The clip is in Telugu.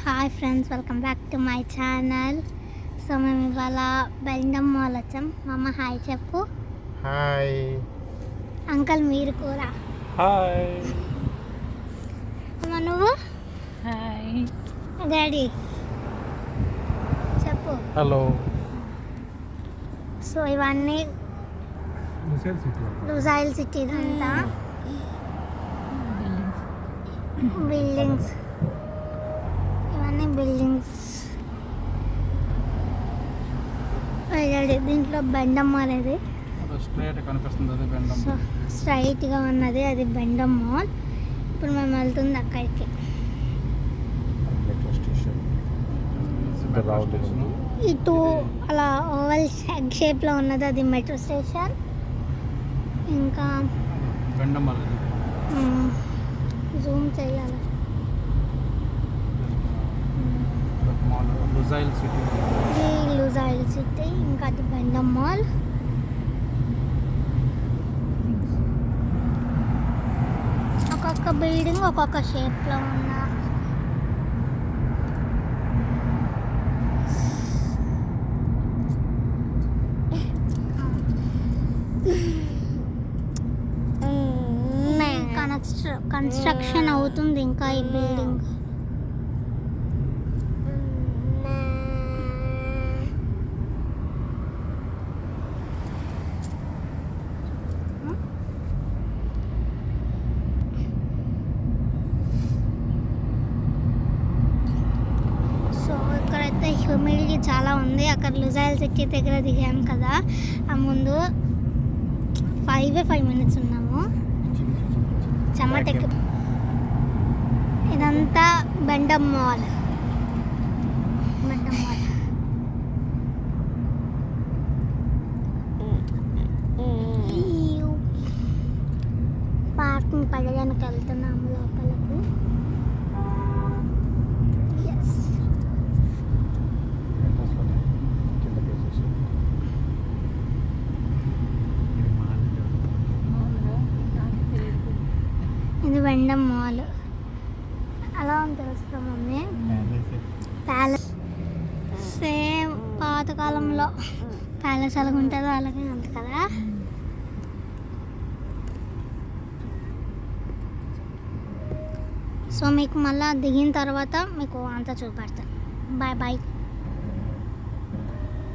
Hi friends, welcome back to my channel. So మేము ఇవాళ బెల్లం మాల్ వచ్చాం. మా అమ్మ హాయ్ చెప్పు. హాయ్ అంకల్ మీరు కూడా హాయ్. అమ్మ నువ్వు హాయ్. డాడీ చెప్పు. హలో. సో ఇవన్నీ లుజైల్ సిటీ అంతా బిల్డింగ్స్, ఇవన్నీ బిల్డింగ్స్. దీంట్లో బెండమ్ అనేది స్ట్రైట్ కనిపిస్తుంది, అది బెండం. సో స్ట్రైట్గా ఉన్నది అది బెండమ్ మాల్. ఇప్పుడు మేము వెళ్తుంది అక్కడికి. Metro station. ఇటు అలా ఓవల్ ఎగ్ షేప్లో ఉన్నది అది మెట్రో స్టేషన్. ఇంకా బెండం జూమ్ చేయాలి. లుజైల్ సిటీ. ఇది లుజైల్ సిటీ, ఇంకా అది బెండమ్ మాల్. ఒక్కొక్క బిల్డింగ్ ఒక్కొక్క షేప్లో ఉన్న కన్స్ట్రక్షన్ అవుతుంది ఇంకా ఈ బిల్డింగ్. సో ఇక్కడైతే హ్యూమిడిటీ చాలా ఉంది. అక్కడ లుజైల్ సిటీ దగ్గర దిగాం కదా, ఆ ముందు 5 minutes ఉన్నాము. చెమటకి. ఇదంతా బెండమ్ మాల్. బెండమ్ మాల్ పార్కింగ్ పడడానికి వెళ్తున్నాము లోపలకు. ఇది బెండమ్ మాల్. అలా ఉంది తెలుసుగా మమ్మీ, ప్యాలెస్. సేమ్ పాతకాలంలో ప్యాలెస్ అలాగ ఉంటుందో అలాగే ఉంది కదా. సో మీకు మళ్ళీ దిగిన తర్వాత మీకు అంతా చూపెడతాను. Bye bye.